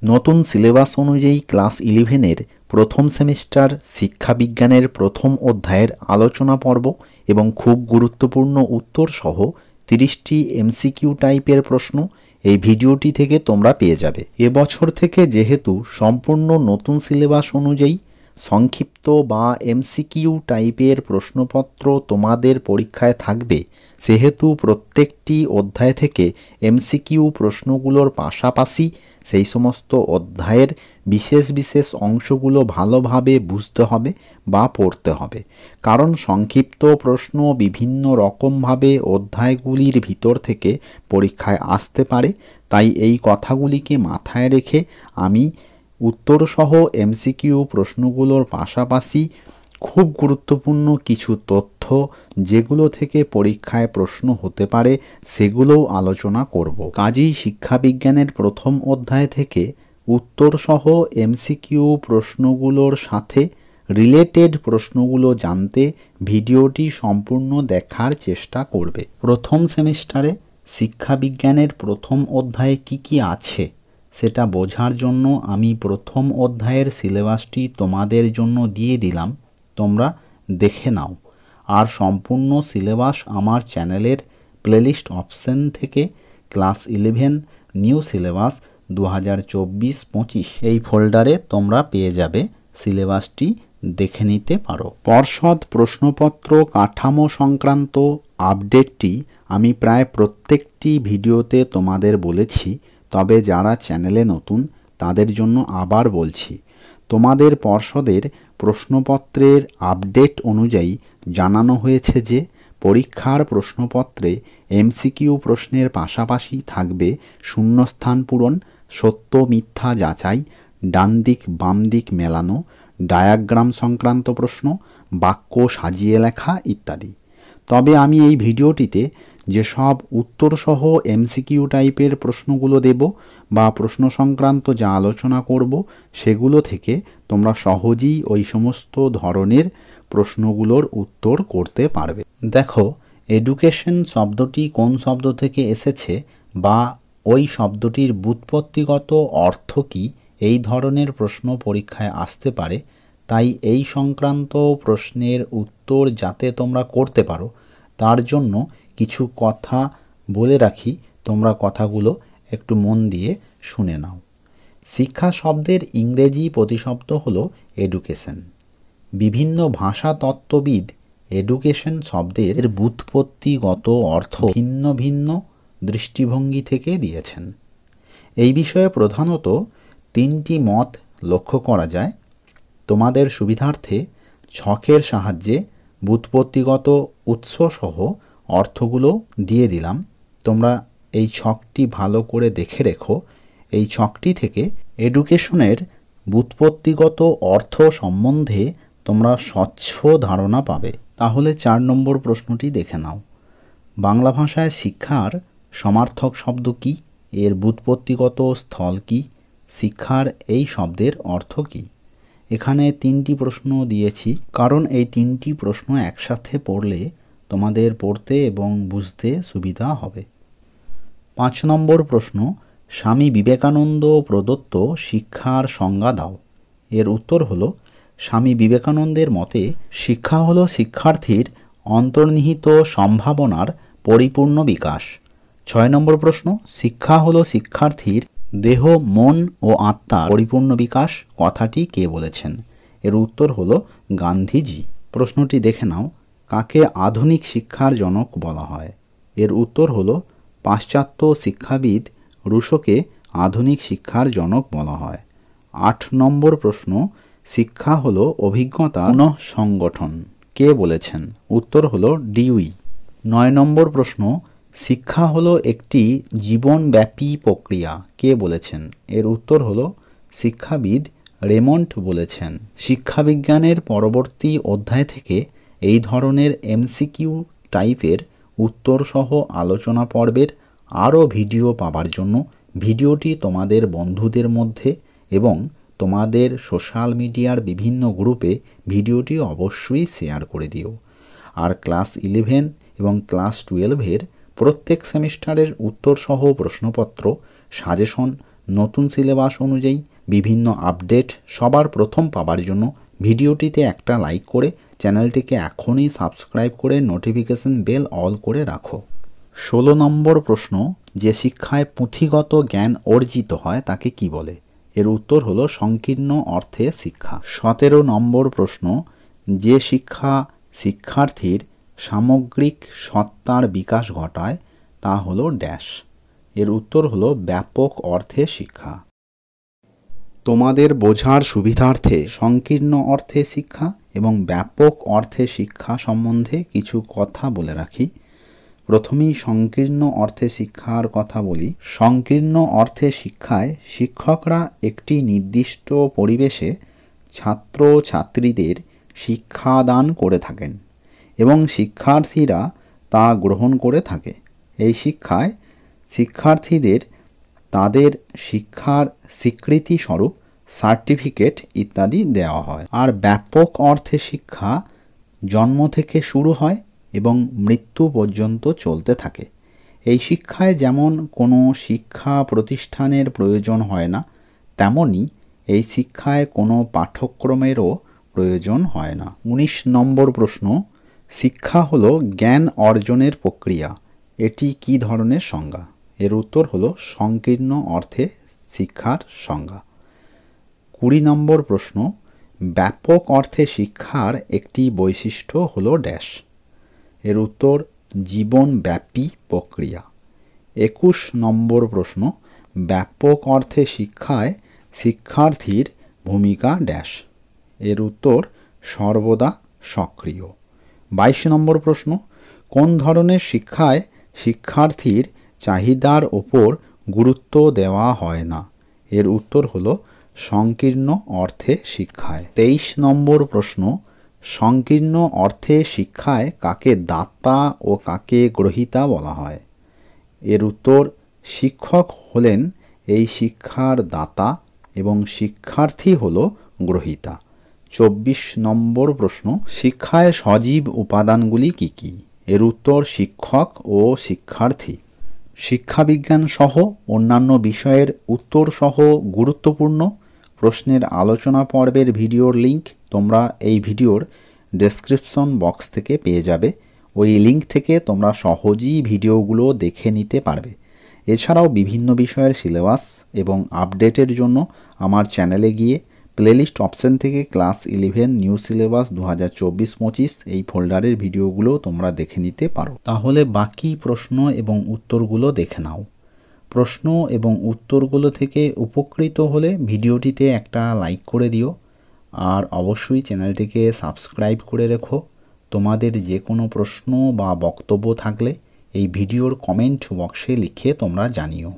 নতুন সিলেবাস অনুযায়ী ক্লাস 11-এর প্রথম সেমিস্টার শিক্ষাবিজ্ঞানের প্রথম অধ্যায়ের আলোচনা পর্ব এবং খুব গুরুত্বপূর্ণ উত্তর সহ 30টি এমসিকিউ টাইপের প্রশ্ন এই ভিডিওটি থেকে তোমরা পেয়ে যাবে। এবছর থেকে যেহেতু সম্পূর্ণ নতুন সিলেবাস অনুযায়ী সংক্ষিপ্ত বা এমসিকিউ টাইপের প্রশ্নপত্র তোমাদের পরীক্ষায় থাকবে, সেহেতু প্রত্যেকটি অধ্যায় থেকে এমসিকিউ প্রশ্নগুলোর পাশাপাশি সেই সমস্ত অধ্যায়ের বিশেষ বিশেষ অংশগুলো ভালোভাবে বুঝতে হবে বা পড়তে হবে। কারণ সংক্ষিপ্ত প্রশ্ন বিভিন্ন রকমভাবে অধ্যায়গুলির ভিতর থেকে পরীক্ষায় আসতে পারে। তাই এই কথাগুলিকে মাথায় রেখে আমি উত্তরসহ এমসিকিউ প্রশ্নগুলোর পাশাপাশি খুব গুরুত্বপূর্ণ কিছু তথ্য যেগুলো থেকে পরীক্ষায় প্রশ্ন হতে পারে সেগুলোও আলোচনা করব। কাজেই শিক্ষাবিজ্ঞানের প্রথম অধ্যায় থেকে উত্তরসহ এমসিকিউ প্রশ্নগুলোর সাথে রিলেটেড প্রশ্নগুলো জানতে ভিডিওটি সম্পূর্ণ দেখার চেষ্টা করবে। প্রথম সেমিস্টারে শিক্ষাবিজ্ঞানের প্রথম অধ্যায়ে কি আছে সেটা বোঝার জন্য আমি প্রথম অধ্যায়ের সিলেবাসটি তোমাদের জন্য দিয়ে দিলাম, তোমরা দেখে নাও। আর সম্পূর্ণ সিলেবাস আমার চ্যানেলের প্লেলিস্ট অপশন থেকে ক্লাস 11 নিউ সিলেবাস 2024-25 এই ফোল্ডারে তোমরা পেয়ে যাবে। সিলেবাসটি দেখে নিতে পারো। পর্ষদ প্রশ্নপত্র কাঠামো সংক্রান্ত আপডেটটি আমি প্রায় প্রত্যেকটি ভিডিওতে তোমাদের বলেছি, তবে যারা চ্যানেলে নতুন তাদের জন্য আবার বলছি। তোমাদের পর্ষদের প্রশ্নপত্রের আপডেট অনুযায়ী জানানো হয়েছে যে পরীক্ষার প্রশ্নপত্রে এমসিকিউ প্রশ্নের পাশাপাশি থাকবে শূন্যস্থান পূরণ, সত্য মিথ্যা যাচাই, ডান দিক বাম দিক মেলানো, ডায়াগ্রাম সংক্রান্ত প্রশ্ন, বাক্য সাজিয়ে লেখা ইত্যাদি। তবে আমি এই ভিডিওটিতে যেসব উত্তরসহ এমসিকিউ টাইপের প্রশ্নগুলো দেব বা প্রশ্ন সংক্রান্ত যা আলোচনা করব সেগুলো থেকে তোমরা সহজেই ওই সমস্ত ধরনের প্রশ্নগুলোর উত্তর করতে পারবে। দেখো, এডুকেশন শব্দটি কোন শব্দ থেকে এসেছে বা ওই শব্দটির ব্যুৎপত্তিগত অর্থ কী, এই ধরনের প্রশ্ন পরীক্ষায় আসতে পারে। তাই এই সংক্রান্ত প্রশ্নের উত্তর যাতে তোমরা করতে পারো তার জন্য কিছু কথা বলে রাখি, তোমরা কথাগুলো একটু মন দিয়ে শুনে নাও। শিক্ষা শব্দের ইংরেজি প্রতিশব্দ হলো এডুকেশন। বিভিন্ন ভাষা তত্ত্ববিদ এডুকেশন শব্দের ব্যুৎপত্তিগত অর্থ ভিন্ন ভিন্ন দৃষ্টিভঙ্গি থেকে দিয়েছেন। এই বিষয়ে প্রধানত 3টি মত লক্ষ্য করা যায়। তোমাদের সুবিধার্থে ছকের সাহায্যে ব্যুৎপত্তিগত উৎসসহ অর্থগুলো দিয়ে দিলাম। তোমরা এই ছকটি ভালো করে দেখে রেখো। এই ছকটি থেকে এডুকেশনের ব্যুৎপত্তিগত অর্থ সম্বন্ধে তোমরা স্বচ্ছ ধারণা পাবে। তাহলে 4 নম্বর প্রশ্নটি দেখে নাও। বাংলা ভাষায় শিক্ষার সমার্থক শব্দ কী? এর ব্যুৎপত্তিগত স্থল কী? শিক্ষার এই শব্দের অর্থ কী? এখানে 3টি প্রশ্ন দিয়েছি, কারণ এই 3টি প্রশ্ন একসাথে পড়লে তোমাদের পড়তে এবং বুঝতে সুবিধা হবে। 5 নম্বর প্রশ্ন, স্বামী বিবেকানন্দ প্রদত্ত শিক্ষার সংজ্ঞা দাও। এর উত্তর হলো, স্বামী বিবেকানন্দের মতে শিক্ষা হলো শিক্ষার্থীর অন্তর্নিহিত সম্ভাবনার পরিপূর্ণ বিকাশ। 6 নম্বর প্রশ্ন, শিক্ষা হলো শিক্ষার্থীর দেহ, মন ও আত্মার পরিপূর্ণ বিকাশ। কথাটি কে বলেছেন? এর উত্তর হলো গান্ধীজি। প্রশ্নটি দেখে নাও, কাকে আধুনিক শিক্ষার জনক বলা হয়? এর উত্তর হলো পাশ্চাত্য শিক্ষাবিদ রুশোকে আধুনিক শিক্ষার জনক বলা হয়। 8 নম্বর প্রশ্ন, শিক্ষা হলো অভিজ্ঞতা পুনঃসংগঠন। কে বলেছেন? উত্তর হলো ডিউই। 9 নম্বর প্রশ্ন, শিক্ষা হলো একটি জীবনব্যাপী প্রক্রিয়া। কে বলেছেন? এর উত্তর হলো শিক্ষাবিদ রেমন্ড বলেছেন। শিক্ষাবিজ্ঞানের পরবর্তী অধ্যায় থেকে এই ধরনের এমসিকিউ টাইপের উত্তরসহ আলোচনা পর্বের আরও ভিডিও পাওয়ার জন্য ভিডিওটি তোমাদের বন্ধুদের মধ্যে এবং তোমাদের সোশ্যাল মিডিয়ার বিভিন্ন গ্রুপে ভিডিওটি অবশ্যই শেয়ার করে দিও। আর ক্লাস 11 এবং ক্লাস 12-এর প্রত্যেক সেমিস্টারের উত্তরসহ প্রশ্নপত্র, সাজেশন নতুন সিলেবাস অনুযায়ী বিভিন্ন আপডেট সবার প্রথম পাবার জন্য ভিডিওটিতে একটা লাইক করে চ্যানেলটিকে এখনই সাবস্ক্রাইব করে নোটিফিকেশন বেল অল করে রাখো। 16 নম্বর প্রশ্ন, যে শিক্ষায় পুঁথিগত জ্ঞান অর্জিত হয় তাকে কি বলে? এর উত্তর হলো সংকীর্ণ অর্থে শিক্ষা। 17 নম্বর প্রশ্ন, যে শিক্ষা শিক্ষার্থীর সামগ্রিক সত্তার বিকাশ ঘটায় তা হলো ড্যাশ। এর উত্তর হলো ব্যাপক অর্থে শিক্ষা। তোমাদের বোঝার সুবিধার্থে সংকীর্ণ অর্থে শিক্ষা এবং ব্যাপক অর্থে শিক্ষা সম্বন্ধে কিছু কথা বলে রাখি। প্রথমেই সংকীর্ণ অর্থে শিক্ষার কথা বলি। সংকীর্ণ অর্থে শিক্ষায় শিক্ষকরা একটি নির্দিষ্ট পরিবেশে ছাত্র ছাত্রীদের শিক্ষাদান করে থাকেন এবং শিক্ষার্থীরা তা গ্রহণ করে থাকে। এই শিক্ষায় শিক্ষার্থীদের তাদের শিক্ষার স্বীকৃতি স্বরূপ সার্টিফিকেট ইত্যাদি দেওয়া হয়। আর ব্যাপক অর্থে শিক্ষা জন্ম থেকে শুরু হয় এবং মৃত্যু পর্যন্ত চলতে থাকে। এই শিক্ষায় যেমন কোনো শিক্ষা প্রতিষ্ঠানের প্রয়োজন হয় না, তেমনি এই শিক্ষায় কোনো পাঠ্যক্রমেরও প্রয়োজন হয় না। 19 নম্বর প্রশ্ন, শিক্ষা হলো জ্ঞান অর্জনের প্রক্রিয়া, এটি কী ধরনের সংজ্ঞা? এর উত্তর হলো সংকীর্ণ অর্থে শিক্ষার সংজ্ঞা। 20 নম্বর প্রশ্ন, ব্যাপক অর্থে শিক্ষার একটি বৈশিষ্ট্য হলো ড্যাশ। এর উত্তর জীবনব্যাপী প্রক্রিয়া। 21 নম্বর প্রশ্ন, ব্যাপক অর্থে শিক্ষায় শিক্ষার্থীর ভূমিকা ড্যাশ। এর উত্তর সর্বদা সক্রিয়। 22 নম্বর প্রশ্ন, কোন ধরনের শিক্ষায় শিক্ষার্থীর চাহিদার ওপর গুরুত্ব দেওয়া হয় না? এর উত্তর হলো সংকীর্ণ অর্থে শিক্ষায়। 23 নম্বর প্রশ্ন, সংকীর্ণ অর্থে শিক্ষায় কাকে দাতা ও কাকে গ্রহীতা বলা হয়? এর উত্তর শিক্ষক হলেন এই শিক্ষার দাতা এবং শিক্ষার্থী হলো গ্রহীতা। 24 নম্বর প্রশ্ন, শিক্ষায় সজীব উপাদানগুলি কি কি? এর উত্তর শিক্ষক ও শিক্ষার্থী। শিক্ষাবিজ্ঞান সহ অন্যান্য বিষয়ের উত্তর সহ গুরুত্বপূর্ণ প্রশ্নের আলোচনা পর্বের ভিডিওর লিঙ্ক তোমরা এই ভিডিওর ডেসক্রিপশন বক্স থেকে পেয়ে যাবে। ওই লিঙ্ক থেকে তোমরা সহজেই ভিডিওগুলো দেখে নিতে পারবে। এছাড়াও বিভিন্ন বিষয়ের সিলেবাস এবং আপডেটের জন্য আমার চ্যানেলে গিয়ে প্লেলিস্ট অপশন থেকে ক্লাস 11 নিউ সিলেবাস 2024-25 এই ফোল্ডারের ভিডিওগুলো তোমরা দেখে নিতে পারো। তাহলে বাকি প্রশ্ন এবং উত্তরগুলো দেখে নাও। প্রশ্ন এবং উত্তরগুলো থেকে উপকৃত হলে ভিডিওটিতে একটা লাইক করে দিও আর অবশ্যই চ্যানেলটিকে সাবস্ক্রাইব করে রেখো। তোমাদের যে কোনো প্রশ্ন বা বক্তব্য থাকলে এই ভিডিওর কমেন্ট বক্সে লিখে তোমরা জানিও।